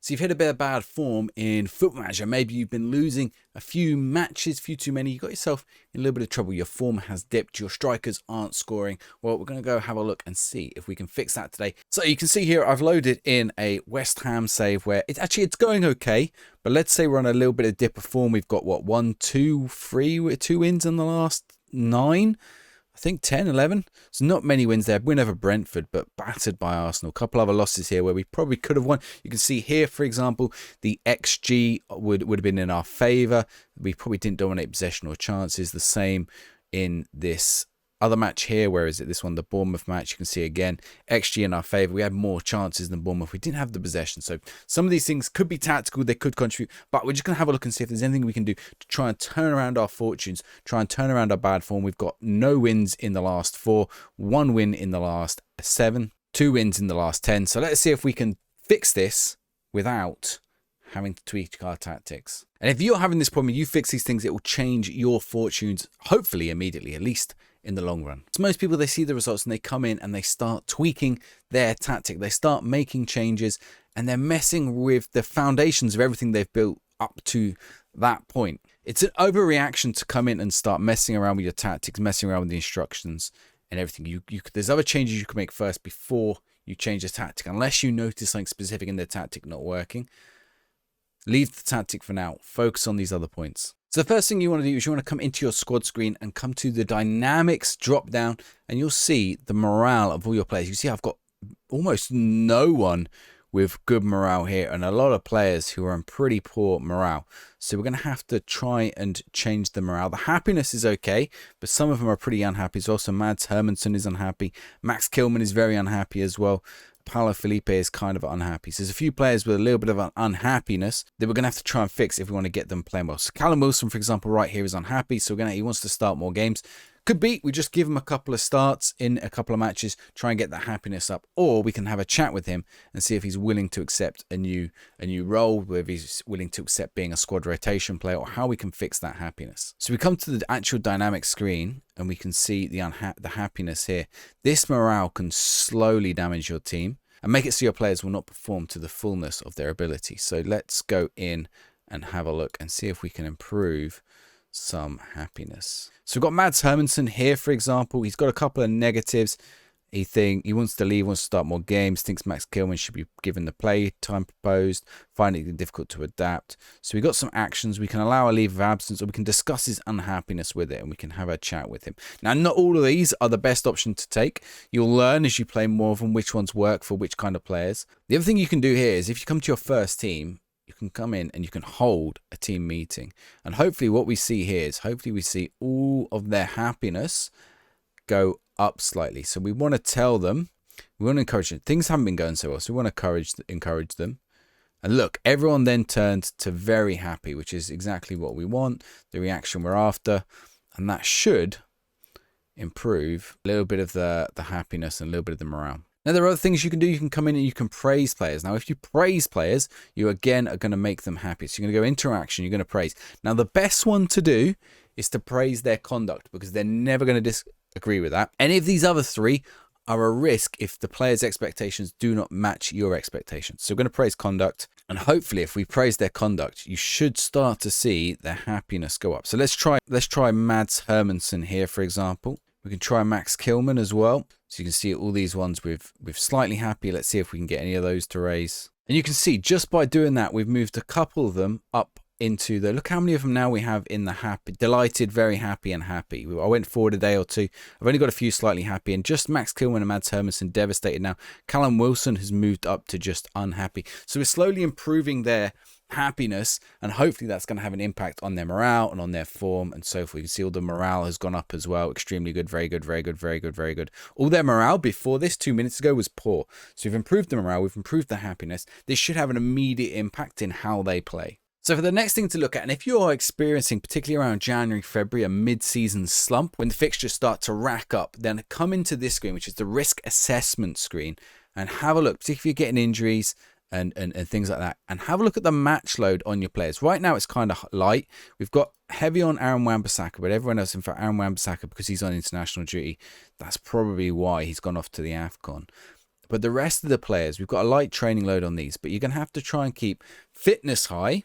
So you've hit a bit of bad form in Football Manager. Maybe you've been losing a few matches, a few too many. You got yourself in a little bit of trouble. Your form has dipped. Your strikers aren't scoring. Well, we're going to go have a look and see if we can fix that today. So you can see here, I've loaded in a West Ham save where it's going okay. But let's say we're on a little bit of dip of form. We've got what, 1, 2, 3, 2 wins in the last 9. I think 10, 11. So not many wins there. Win over Brentford, but battered by Arsenal. A couple other losses here where we probably could have won. You can see here, for example, the XG would have been in our favour. We probably didn't dominate possession or chances. The same in this other match here. Where is it? This one, the Bournemouth match. You can see again, XG in our favour. We had more chances than Bournemouth. We didn't have the possession. So some of these things could be tactical. They could contribute. But we're just going to have a look and see if there's anything we can do to try and turn around our fortunes, try and turn around our bad form. We've got no wins in the last 4, 1 win in the last 7, 2 wins in the last 10. So let's see if we can fix this without having to tweak our tactics. And if you're having this problem, you fix these things, it will change your fortunes, hopefully immediately, at least in the long run. So most people, they see the results and they come in and they start tweaking their tactic. They start making changes and they're messing with the foundations of everything they've built up to that point. It's an overreaction to come in and start messing around with your tactics, messing around with the instructions and everything. There's other changes you can make first before you change the tactic. Unless you notice something specific in the tactic not working, leave the tactic for now. Focus on these other points. So the first thing you want to do is you want to come into your squad screen and come to the dynamics drop down and you'll see the morale of all your players. You see I've got almost no one with good morale here and a lot of players who are in pretty poor morale. So we're going to have to try and change the morale. The happiness is okay, but some of them are pretty unhappy as well. So Mads Hermansen is unhappy. Max Kilman is very unhappy as well. Paulo Felipe is kind of unhappy. So there's a few players with a little bit of unhappiness that we're going to have to try and fix if we want to get them playing well. So Callum Wilson, for example, right here is unhappy. So he wants to start more games. Could be we just give him a couple of starts in a couple of matches, try and get that happiness up. Or we can have a chat with him and see if he's willing to accept a new role, whether he's willing to accept being a squad rotation player, or how we can fix that happiness. So we come to the actual dynamic screen and we can see the happiness here. This morale can slowly damage your team and make it so your players will not perform to the fullness of their ability. So let's go in and have a look and see if we can improve some happiness. So we've got Mads Hermansen here, for example. He's got a couple of negatives. He wants to leave, wants to start more games, thinks Max Kilman should be given the play time proposed, finding it difficult to adapt. So we've got some actions. We can allow a leave of absence, or we can discuss his unhappiness with it, and we can have a chat with him. Now, not all of these are the best option to take. You'll learn as you play more of them which ones work for which kind of players. The other thing you can do here is if you come to your first team, you can come in and you can hold a team meeting. And hopefully what we see here is we see all of their happiness go up slightly. So we want to tell them, we want to encourage them. Things haven't been going so well, so we want to encourage them. And look, everyone then turned to very happy, which is exactly what we want, the reaction we're after. And that should improve a little bit of the happiness and a little bit of the morale. Now, there are other things you can do. You can come in and you can praise players. Now, if you praise players, you again are going to make them happy. So you're going to go interaction, you're going to praise. Now, the best one to do is to praise their conduct, because they're never going to disagree with that. Any of these other three are a risk if the players' expectations do not match your expectations. So we're going to praise conduct. And hopefully, if we praise their conduct, you should start to see their happiness go up. So let's try Mads Hermansen here, for example. We can try Max Kilman as well. So you can see all these ones with slightly happy. Let's see if we can get any of those to raise. And you can see just by doing that, we've moved a couple of them up into the, look how many of them now we have in the happy, delighted, very happy and happy. I went forward a day or two. I've only got a few slightly happy, and just Max Kilman and Mads Hermansen devastated now. Callum Wilson has moved up to just unhappy. So we're slowly improving their happiness, and hopefully that's going to have an impact on their morale and on their form and so forth. You can see all the morale has gone up as well. Extremely good, very good, very good, very good, very good. All their morale before this 2 minutes ago was poor. So we've improved the morale, we've improved the happiness. This should have an immediate impact in how they play. So for the next thing to look at, and if you are experiencing, particularly around January, February, a mid-season slump, when the fixtures start to rack up, then come into this screen, which is the risk assessment screen, and have a look, particularly if you're getting injuries and things like that, and have a look at the match load on your players. Right now it's kind of light. We've got heavy on Aaron Wan-Bissaka, but everyone else, in fact, Aaron Wan-Bissaka, because he's on international duty, that's probably why he's gone off to the AFCON. But the rest of the players, we've got a light training load on these, but you're going to have to try and keep fitness high,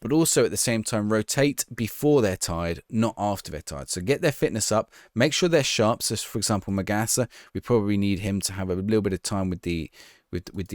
but also at the same time rotate before they're tired, not after they're tired. So get their fitness up, make sure they're sharp. So for example, Magassa, we probably need him to have a little bit of time with the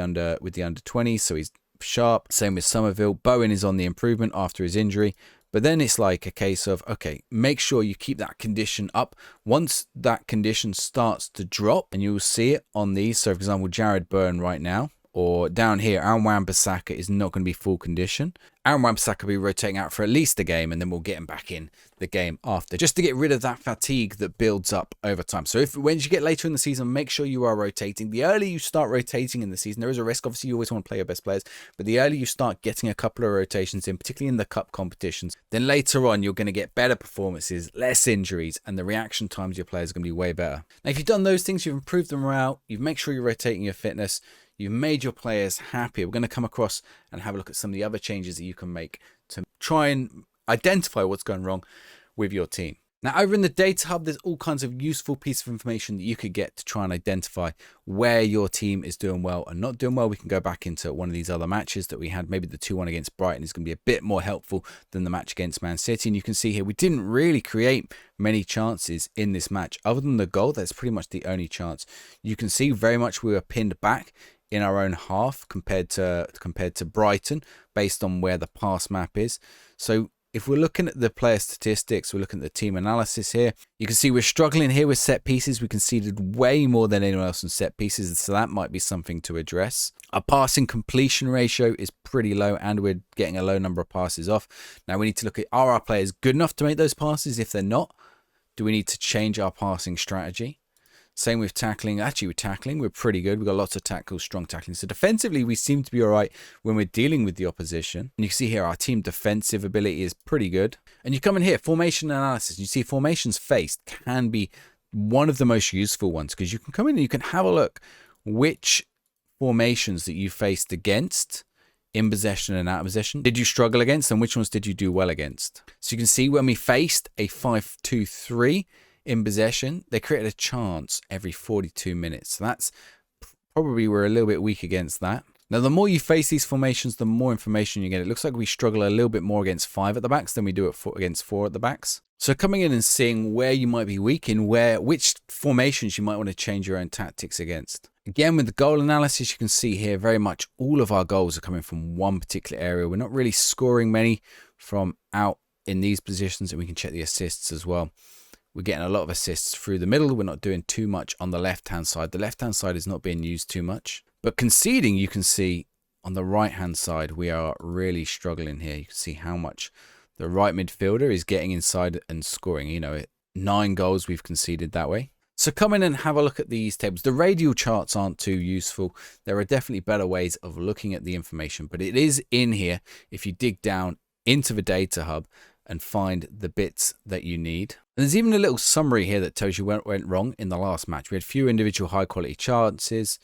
under 20s, so he's sharp. Same with Somerville. Bowen is on the improvement after his injury. But then it's like a case of, okay, make sure you keep that condition up. Once that condition starts to drop, and you'll see it on these. So for example, Jared Byrne right now, or down here, Aaron Wan-Bissaka is not going to be full condition. Aaron Wan-Bissaka will be rotating out for at least a game, and then we'll get him back in the game after, just to get rid of that fatigue that builds up over time. So when you get later in the season, make sure you are rotating. The earlier you start rotating in the season, there is a risk. Obviously, you always want to play your best players, but the earlier you start getting a couple of rotations in, particularly in the cup competitions, then later on, you're going to get better performances, less injuries, and the reaction times of your players are going to be way better. Now, if you've done those things, you've improved the morale, you've made sure you're rotating your fitness, you've made your players happy. We're going to come across and have a look at some of the other changes that you can make to try and identify what's going wrong with your team. Now, over in the Data Hub, there's all kinds of useful pieces of information that you could get to try and identify where your team is doing well and not doing well. We can go back into one of these other matches that we had. Maybe the 2-1 against Brighton is going to be a bit more helpful than the match against Man City. And you can see here, we didn't really create many chances in this match. Other than the goal, that's pretty much the only chance. You can see very much we were pinned back in our own half compared to Brighton based on where the pass map is. So if we're looking at the player statistics, we're looking at the team analysis here, you can see we're struggling here with set pieces. We conceded way more than anyone else in set pieces, so that might be something to address. Our passing completion ratio is pretty low, and we're getting a low number of passes off. Now we need to look at, are our players good enough to make those passes? If they're not, do we need to change our passing strategy? Same with tackling. Actually, with tackling, we're pretty good. We've got lots of tackles, strong tackling. So defensively, we seem to be all right when we're dealing with the opposition. And you can see here, our team defensive ability is pretty good. And you come in here, formation analysis. You see formations faced can be one of the most useful ones, because you can come in and you can have a look which formations that you faced against in possession and out of possession did you struggle against, and which ones did you do well against. So you can see when we faced a 5-2-3 in possession, they created a chance every 42 minutes. So that's probably, we're a little bit weak against that. Now, the more you face these formations, the more information you get. It looks like we struggle a little bit more against 5 at the backs than we do against 4 at the backs. So coming in and seeing where you might be weak in, which formations you might want to change your own tactics against. Again, with the goal analysis, you can see here very much all of our goals are coming from one particular area. We're not really scoring many from out in these positions, and we can check the assists as well. We're getting a lot of assists through the middle. We're not doing too much on the left-hand side. The left-hand side is not being used too much. But conceding, you can see on the right-hand side, we are really struggling here. You can see how much the right midfielder is getting inside and scoring. You know, 9 goals we've conceded that way. So come in and have a look at these tables. The radial charts aren't too useful. There are definitely better ways of looking at the information, but it is in here if you dig down into the Data Hub and find the bits that you need. And there's even a little summary here that tells you what went wrong in the last match. We had few individual high quality chances.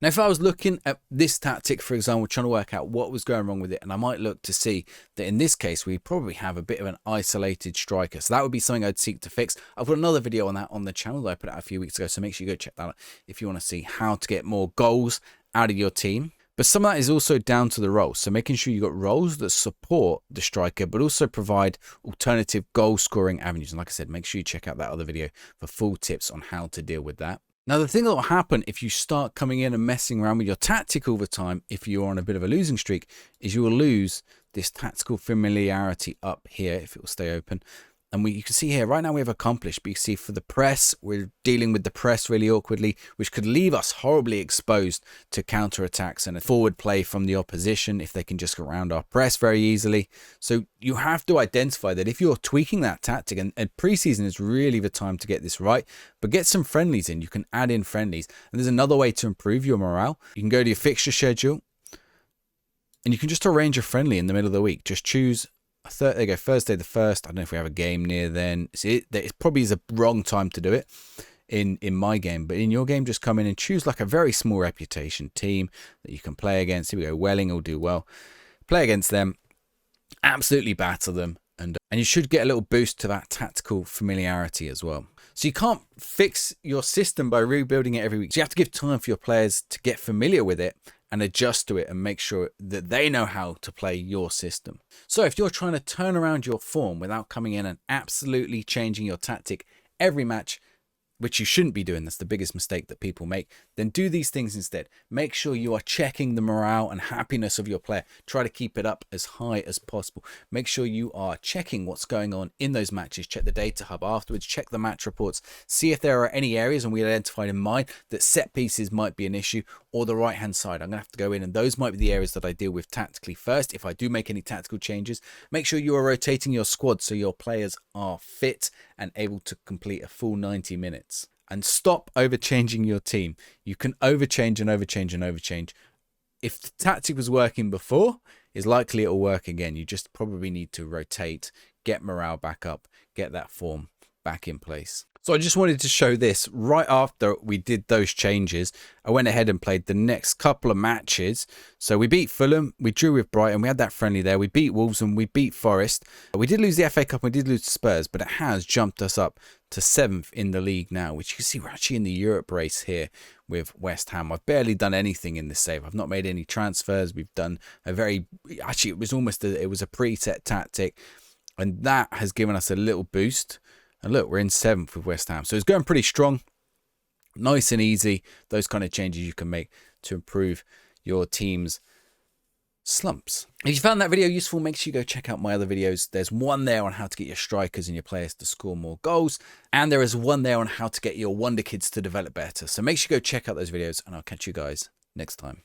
Now, if I was looking at this tactic, for example, trying to work out what was going wrong with it, and I might look to see that in this case, we probably have a bit of an isolated striker. So that would be something I'd seek to fix. I've got another video on that on the channel that I put out a few weeks ago. So make sure you go check that out if you want to see how to get more goals out of your team. But some of that is also down to the roles. So making sure you've got roles that support the striker, but also provide alternative goal scoring avenues. And like I said, make sure you check out that other video for full tips on how to deal with that. Now, the thing that will happen if you start coming in and messing around with your tactic all the time, if you're on a bit of a losing streak, is you will lose this tactical familiarity up here, if it will stay open. And you can see here, right now we have accomplished, but you can see for the press, we're dealing with the press really awkwardly, which could leave us horribly exposed to counter-attacks and a forward play from the opposition if they can just get around our press very easily. So you have to identify that if you're tweaking that tactic, and pre-season is really the time to get this right, but get some friendlies in. You can add in friendlies. And there's another way to improve your morale. You can go to your fixture schedule, and you can just arrange a friendly in the middle of the week. Just choose there you go, Thursday the 1st. I don't know if we have a game near then. It probably is a wrong time to do it in my game, but in your game, just come in and choose like a very small reputation team that you can play against. Here we go, Welling will do well. Play against them, absolutely batter them, and you should get a little boost to that tactical familiarity as well. So you can't fix your system by rebuilding it every week. So you have to give time for your players to get familiar with it and adjust to it and make sure that they know how to play your system. So if you're trying to turn around your form without coming in and absolutely changing your tactic every match, which you shouldn't be doing, that's the biggest mistake that people make, then do these things instead. Make sure you are checking the morale and happiness of your player. Try to keep it up as high as possible. Make sure you are checking what's going on in those matches. Check the data hub afterwards, check the match reports, see if there are any areas, and we identified in mine, that set pieces might be an issue, or the right hand side. I'm gonna have to go in, and those might be the areas that I deal with tactically first. If I do make any tactical changes, make sure you are rotating your squad so your players are fit and able to complete a full 90 minutes. And stop overchanging your team. You can overchange and overchange and overchange. If the tactic was working before, it's likely it will work again. You just probably need to rotate, get morale back up, get that form back in place. So I just wanted to show this. Right after we did those changes, I went ahead and played the next couple of matches. So we beat Fulham, we drew with Brighton, we had that friendly there, we beat Wolves and we beat Forest. We did lose the FA Cup, we did lose to Spurs, but it has jumped us up to 7th in the league now, which you can see we're actually in the Europe race here with West Ham. I've barely done anything in this save. I've not made any transfers. We've done a very, actually it was almost it was a preset tactic, and that has given us a little boost. And look, we're in 7th with West Ham. So it's going pretty strong. Nice and easy. Those kind of changes you can make to improve your team's slumps. If you found that video useful, make sure you go check out my other videos. There's one there on how to get your strikers and your players to score more goals. And there is one there on how to get your wonder kids to develop better. So make sure you go check out those videos, and I'll catch you guys next time.